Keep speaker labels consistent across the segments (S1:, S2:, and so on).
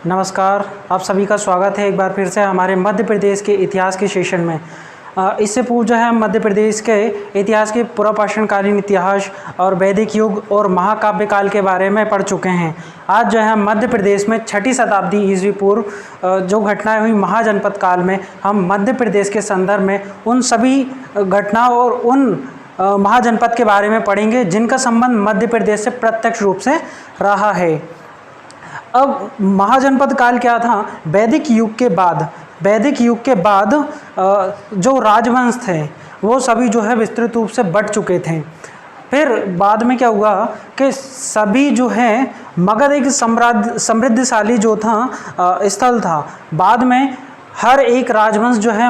S1: नमस्कार, आप सभी का स्वागत है एक बार फिर से हमारे मध्य प्रदेश के इतिहास के सेशन में। इससे पूर्व जो है हम मध्य प्रदेश के इतिहास के पुरापाषाणकालीन इतिहास और वैदिक युग और महाकाव्य काल के बारे में पढ़ चुके हैं। आज जो है मध्य प्रदेश में 6ठी शताब्दी ईस्वी पूर्व जो घटनाएं हुई महाजनपद काल में, हम मध्य प्रदेश के संदर्भ में उन सभी घटनाओं और उन महाजनपद के बारे में पढ़ेंगे जिनका संबंध मध्य प्रदेश से प्रत्यक्ष रूप से रहा है। अब महाजनपद काल क्या था? वैदिक युग के बाद जो राजवंश थे वो सभी जो है विस्तृत रूप से बढ़ चुके थे। फिर बाद में क्या हुआ कि सभी जो है मगध एक समृद्धशाली जो था स्थल था। बाद में हर एक राजवंश जो है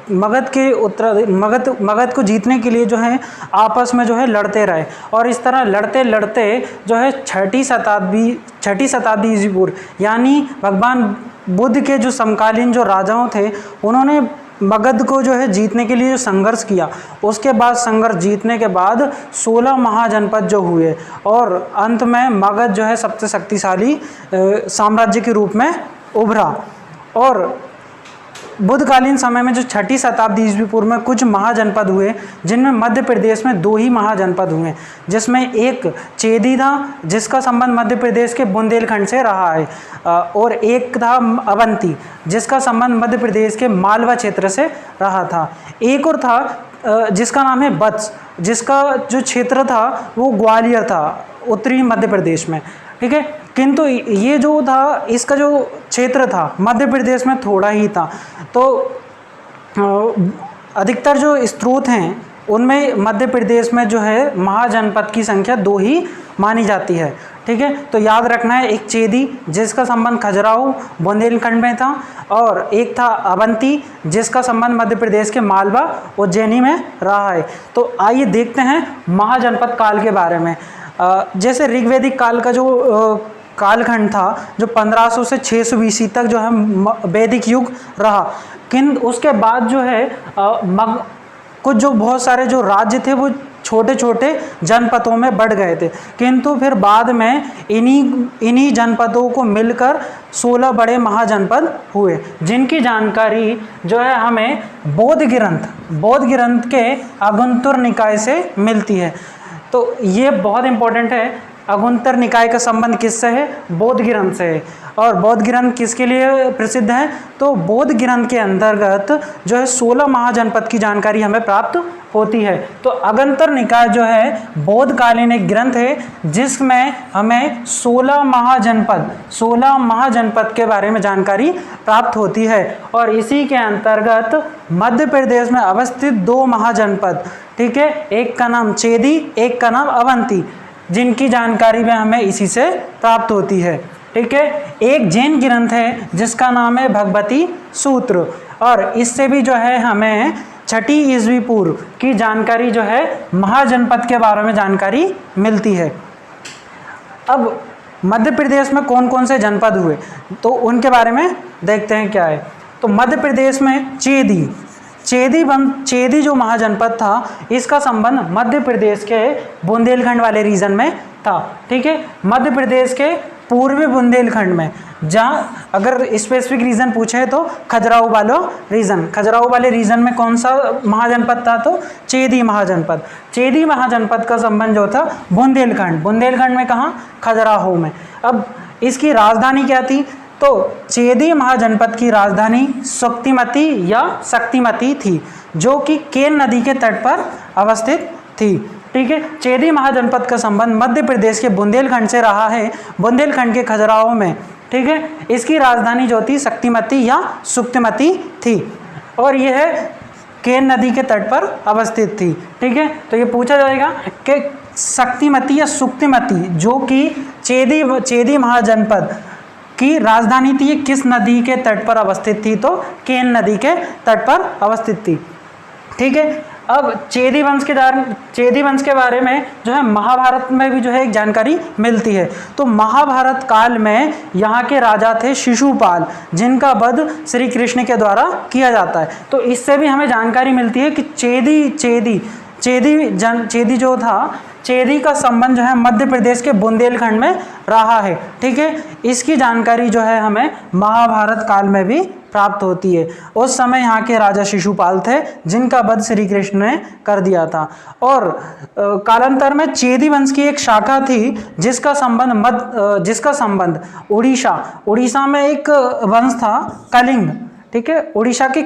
S1: मगध को जीतने के लिए जो है आपस में जो है लड़ते रहे, और इस तरह लड़ते लड़ते जो है 6ठी शताब्दी ईस्वी पूर्व यानी भगवान बुद्ध के जो समकालीन जो राजाओं थे उन्होंने मगध को जो है जीतने के लिए जो संघर्ष किया, उसके बाद संघर्ष जीतने के बाद 16 महाजनपद जो हुए और अंत में मगध जो है सबसे शक्तिशाली साम्राज्य के रूप में उभरा। और बुद्धकालीन समय में जो 6ठी शताब्दी ईस्वी पूर्व में कुछ महाजनपद हुए, जिनमें मध्य प्रदेश में 2 ही महाजनपद हुए, जिसमें एक चेदी था जिसका संबंध मध्य प्रदेश के बुंदेलखंड से रहा है, और एक था अवंती जिसका संबंध मध्य प्रदेश के मालवा क्षेत्र से रहा था। एक और था जिसका नाम है वत्स, जिसका जो क्षेत्र था वो ग्वालियर था, उत्तरी मध्य प्रदेश में। ठीक है, किंतु ये जो था इसका जो क्षेत्र था मध्य प्रदेश में थोड़ा ही था। तो अधिकतर जो स्रोत हैं उनमें मध्य प्रदेश में जो है महाजनपद की संख्या 2 ही मानी जाती है। ठीक है, तो याद रखना है, एक चेदी जिसका संबंध खजुराहो बुंदेलखंड में था, और एक था अवंती जिसका संबंध मध्य प्रदेश के मालवा उज्जैनी में रहा है। तो आइए देखते हैं महाजनपद काल के बारे में। जैसे ऋग्वैदिक काल का जो कालखंड था जो 1500 से 600 BC तक जो है वैदिक युग रहा, किंतु उसके बाद जो है कुछ जो बहुत सारे जो राज्य थे वो छोटे छोटे जनपदों में बढ़ गए थे, किंतु फिर बाद में इन्हीं जनपदों को मिलकर 16 बड़े महाजनपद हुए, जिनकी जानकारी जो है हमें बौद्ध ग्रंथ के अगुंतर निकाय से मिलती है। तो ये बहुत इंपॉर्टेंट है। अगुंतर निकाय का संबंध किससे है? बौद्ध ग्रंथ से है। और बौद्ध ग्रंथ किसके लिए प्रसिद्ध है? तो बौद्ध ग्रंथ के अंतर्गत जो है 16 महाजनपद की जानकारी हमें प्राप्त होती है। तो अगुंतर निकाय जो है बौद्धकालीन एक ग्रंथ है जिसमें हमें 16 महाजनपद के बारे में जानकारी प्राप्त होती है। और इसी के अंतर्गत मध्य प्रदेश में अवस्थित 2 महाजनपद, ठीक है, एक का नाम चेदी, एक का नाम अवंती, जिनकी जानकारी में हमें इसी से प्राप्त होती है। ठीक है, एक जैन ग्रंथ है जिसका नाम है भगवती सूत्र, और इससे भी जो है हमें 6ठी ईस्वी पूर्व की जानकारी जो है महाजनपद के बारे में जानकारी मिलती है। अब मध्य प्रदेश में कौन कौन से जनपद हुए तो उनके बारे में देखते हैं क्या है। तो मध्य प्रदेश में चेदी जो महाजनपद था इसका संबंध मध्य प्रदेश के बुंदेलखंड वाले रीजन में था। ठीक है, मध्य प्रदेश के पूर्वी बुंदेलखंड में, जहाँ अगर स्पेसिफिक रीजन पूछे तो खजुराहो वाले रीजन में कौन सा महाजनपद था? तो चेदी महाजनपद का संबंध जो था बुंदेलखंड में कहाँ? खजुराहो में। अब इसकी राजधानी क्या थी? तो चेदी महाजनपद की राजधानी शक्तिमती थी, जो कि केन नदी के तट पर अवस्थित थी। ठीक है, चेदी महाजनपद का संबंध मध्य प्रदेश के बुंदेलखंड से रहा है, बुंदेलखंड के खजुराहो में। ठीक है, इसकी राजधानी जो थी शक्तिमती थी, और यह केन नदी के तट पर अवस्थित थी। ठीक है, तो ये पूछा जाएगा कि शक्तिमती या सुक्तिमती जो कि चेदी महाजनपद की राजधानी थी, ये किस नदी के तट पर अवस्थित थी? तो केन नदी के तट पर अवस्थित थी। ठीक है, अब चेदी वंश के बारे में जो है महाभारत में भी जो है एक जानकारी मिलती है। तो महाभारत काल में यहाँ के राजा थे शिशुपाल, जिनका वध श्री कृष्ण के द्वारा किया जाता है। तो इससे भी हमें जानकारी मिलती है कि चेदी जो था चेदी का संबंध जो है मध्य प्रदेश के बुंदेलखंड में रहा है। ठीक है, इसकी जानकारी जो है हमें महाभारत काल में भी प्राप्त होती है। उस समय यहाँ के राजा शिशुपाल थे जिनका वध श्री कृष्ण ने कर दिया था। और कालांतर में चेदी वंश की एक शाखा थी जिसका संबंध उड़ीसा में एक वंश था कलिंग। ठीक है, उड़ीसा के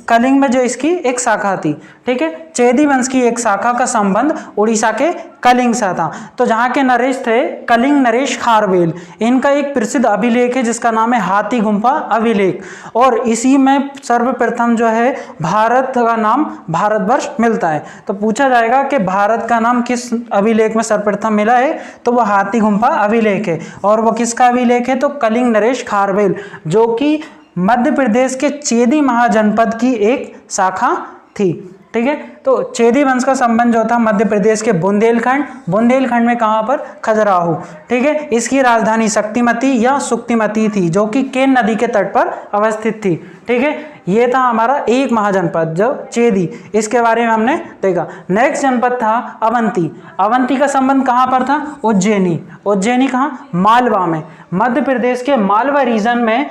S1: कलिंग में जो इसकी एक शाखा थी। ठीक है, चेदी वंश की एक शाखा का संबंध उड़ीसा के कलिंग से था। तो जहाँ के नरेश थे कलिंग नरेश खारवेल, इनका एक प्रसिद्ध अभिलेख है जिसका नाम है हाथी गुम्फा अभिलेख, और इसी में सर्वप्रथम जो है भारत का नाम भारतवर्ष मिलता है। तो पूछा जाएगा कि भारत का नाम किस अभिलेख में सर्वप्रथम मिला है, तो वह हाथी गुम्फा अभिलेख है। और वह किसका अभिलेख है, तो कलिंग नरेश खारवेल, जो कि मध्य प्रदेश के चेदी महाजनपद की एक शाखा थी। ठीक है, तो चेदी वंश का संबंध जो था मध्य प्रदेश के बुंदेलखंड में कहाँ पर, खजुराहो। ठीक है, इसकी राजधानी शक्तिमती या सुक्तिमती थी जो कि केन नदी के तट पर अवस्थित थी। ठीक है, ये था हमारा एक महाजनपद जो चेदी, इसके बारे में हमने देखा। नेक्स्ट जनपद था अवंती का संबंध कहाँ पर था, उज्जैनी कहाँ, मालवा में। मध्य प्रदेश के मालवा रीजन में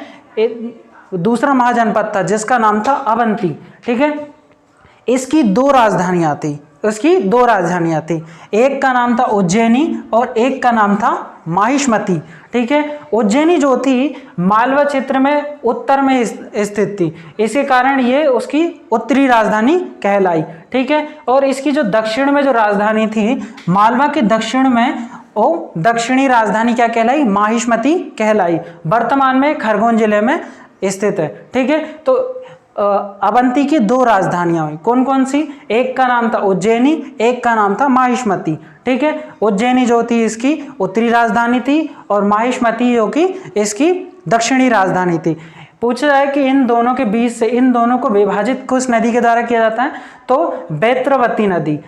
S1: दूसरा महाजनपद था जिसका नाम था अवंती। ठीक है, इसकी दो राजधानियां थी, एक का नाम था उज्जैनी और एक का नाम था माहिष्मती। ठीक है, उज्जैनी जो थी मालवा क्षेत्र में उत्तर में स्थित थी, इसी कारण ये उसकी उत्तरी राजधानी कहलाई। ठीक है, और इसकी जो दक्षिण में जो राजधानी थी मालवा के दक्षिण में, वो दक्षिणी राजधानी क्या कहलाई, माहिष्मती कहलाई। वर्तमान में खरगोन जिले में स्थित है। ठीक है, तो अवंती की दो राजधानियां हुई, कौन कौन सी, एक का नाम था उज्जैनी, एक का नाम था माहिष्मती। ठीक है, उज्जैनी जो थी इसकी उत्तरी राजधानी थी और माहिष्मती जो कि इसकी दक्षिणी राजधानी थी। पूछा जाए कि इन दोनों के बीच से, इन दोनों को विभाजित किस नदी के द्वारा किया जाता है, तो बेत्रवती नदी।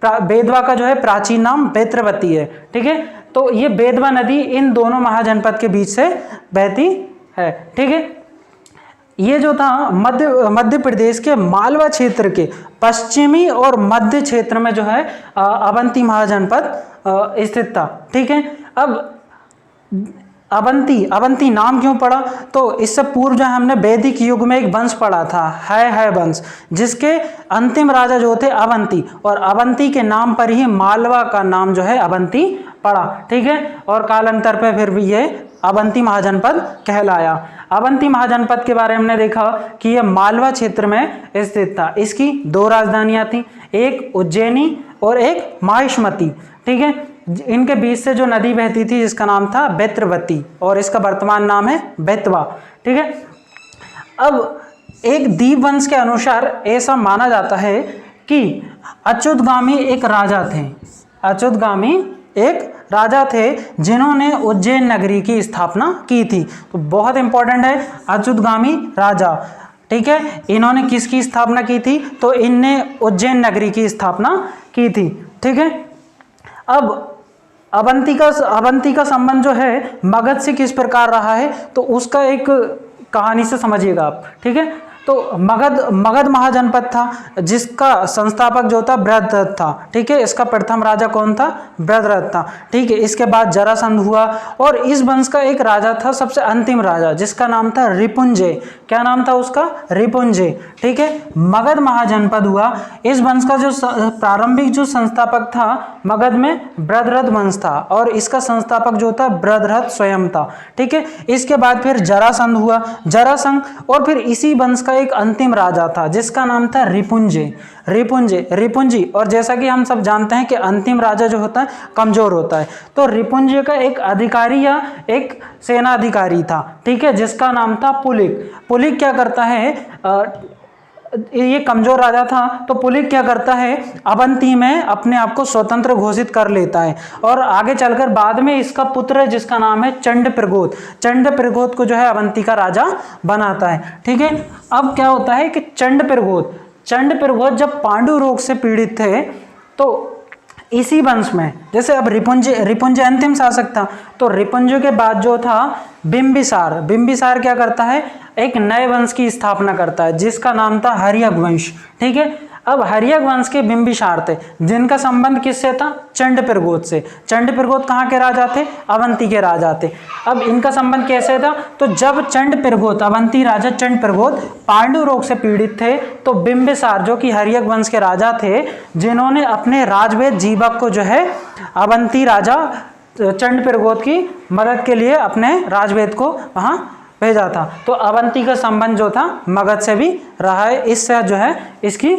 S1: बेदवा का जो है प्राचीन नाम बेत्रवती है। ठीक है, तो ये बेदवा नदी इन दोनों महाजनपद के बीच से बहती है। ठीक है, ये जो था मध्य प्रदेश के मालवा क्षेत्र के पश्चिमी और मध्य क्षेत्र में जो है अवंती महाजनपद स्थित था। ठीक है, अब अवंती नाम क्यों पड़ा, तो इससे पूर्व जो हमने वैदिक युग में एक वंश पढ़ा था है वंश, जिसके अंतिम राजा जो थे अवंती, और अवंती के नाम पर ही मालवा का नाम जो है अवंती पड़ा। ठीक है, और कालांतर पे फिर भी ये अवंती महाजनपद कहलाया। अवंती महाजनपद के बारे में हमने देखा कि यह मालवा क्षेत्र में स्थित था। इसकी दो राजधानियां थी, एक उज्जैनी और एक माहिष्मती। ठीक है, इनके बीच से जो नदी बहती थी जिसका नाम था बेत्रवती, और इसका वर्तमान नाम है बेतवा। ठीक है, अब एक दीप वंश के अनुसार ऐसा माना जाता है कि अच्युतगामी एक राजा थे जिन्होंने उज्जैन नगरी की स्थापना की थी। तो बहुत इंपॉर्टेंट है, अच्युतगामी राजा। ठीक है, इन्होंने किसकी स्थापना की थी, तो इनने उज्जैन नगरी की स्थापना की थी। ठीक है, अब अवंती का संबंध जो है मगध से किस प्रकार रहा है, तो उसका एक कहानी से समझिएगा आप। ठीक है, तो मगध महाजनपद था जिसका संस्थापक जो था बृहद्रथ था। ठीक है, इसका प्रथम राजा कौन था, बृहद्रथ था। ठीक है, इसके बाद जरासंध हुआ, और इस वंश का एक राजा था सबसे अंतिम राजा जिसका नाम था रिपुंजय। क्या नाम था उसका, रिपुंजय। ठीक है, मगध महाजनपद हुआ। इस वंश का जो प्रारंभिक जो संस्थापक था मगध में बृहद्रथ वंश था, और इसका संस्थापक जो था बृहद्रथ स्वयं था। ठीक है, इसके बाद फिर जरासंध हुआ, और फिर इसी वंश का एक अंतिम राजा था जिसका नाम था रिपुंजी। और जैसा कि हम सब जानते हैं कि अंतिम राजा जो होता है कमजोर होता है, तो रिपुंजी का एक अधिकारी या एक सेना अधिकारी था। ठीक है, जिसका नाम था पुलिक क्या करता है, ये कमजोर राजा था, तो पुलिक क्या करता है, अवंती में अपने आप को स्वतंत्र घोषित कर लेता है, और आगे चलकर बाद में इसका पुत्र है जिसका नाम है चंड को जो है अवंती का राजा बनाता है। ठीक है, अब क्या होता है कि चंड प्रगोत जब पांडु रोग से पीड़ित थे, तो इसी वंश में, जैसे अब रिपुंजय अंतिम शासक था, तो रिपुंजय के बाद जो था बिंबिसार क्या करता है, एक नए वंश की स्थापना करता है जिसका नाम था हर्यक वंश। ठीक है, अब हर्यक वंश के बिंबिसार थे, जिनका संबंध किससे था? चंडप्रगोत से। चंडप्रगोत कहाँ के राजा थे? अवंती के राजा थे। अब इनका संबंध कैसे था? तो जब चंडप्रगोत, अवंती राजा चंडप्रगोत पांडु रोग से पीड़ित थे, तो बिंबिसार जो कि हर्यक वंश के राजा थे, जिन्होंने अपने राजवेद जीवक को जो है अवंती राजा चंडप्रगोत की मदद के लिए अपने राजवेद को वहाँ भेजा था। तो अवंती का संबंध जो था मगध से भी रहा है। इससे जो है इसकी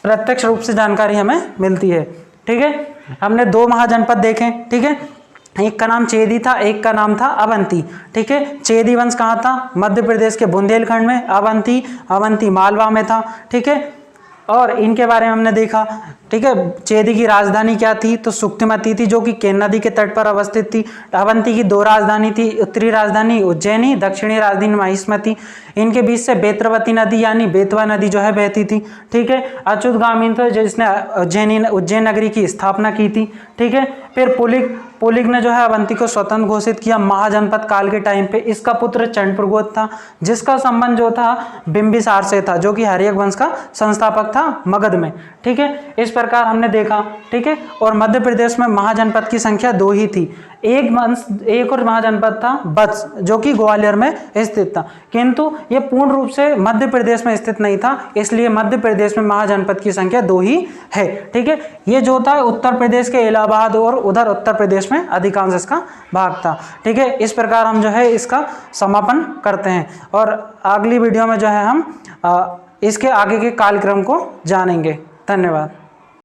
S1: प्रत्यक्ष रूप से जानकारी हमें मिलती है। ठीक है, हमने दो महाजनपद देखे। ठीक है, एक का नाम चेदी था, एक का नाम था अवंती। ठीक है, चेदी वंश कहाँ था? मध्य प्रदेश के बुंदेलखंड में। अवंती मालवा में था। ठीक है, और इनके बारे में हमने देखा। ठीक है, चेदी की राजधानी क्या थी? तो सुक्तिमती थी, जो कि केन नदी के तट पर अवस्थित थी। अवंती की दो राजधानी थी, उत्तरी राजधानी उज्जैनी, दक्षिणी राजधानी महिष्मती। इनके बीच से बेत्रवती नदी यानी बेतवा नदी जो है बहती थी। ठीक है, अच्युतगामी था जिसने उज्जैन नगरी की स्थापना की थी। ठीक है, फिर पुलिक ने जो है अवंती को स्वतंत्र घोषित किया महाजनपद काल के टाइम पे। इसका पुत्र चंडप्रगोत था, जिसका संबंध जो था बिंबिसार से था, जो कि हर्यक वंश का संस्थापक था मगध में। ठीक है, इस प्रकार हमने देखा। ठीक है, और मध्य प्रदेश में महाजनपद की संख्या 2 ही थी। एक और महाजनपद था वत्स, जो कि ग्वालियर में स्थित था, किंतु ये पूर्ण रूप से मध्य प्रदेश में स्थित नहीं था, इसलिए मध्य प्रदेश में महाजनपद की संख्या 2 ही है। ठीक है, ये जो था उत्तर प्रदेश के इलाहाबाद और उधर उत्तर प्रदेश में अधिकांश इसका भाग था। ठीक है, इस प्रकार हम जो है इसका समापन करते हैं, और अगली वीडियो में जो है हम इसके आगे के कार्यक्रम को जानेंगे। धन्यवाद।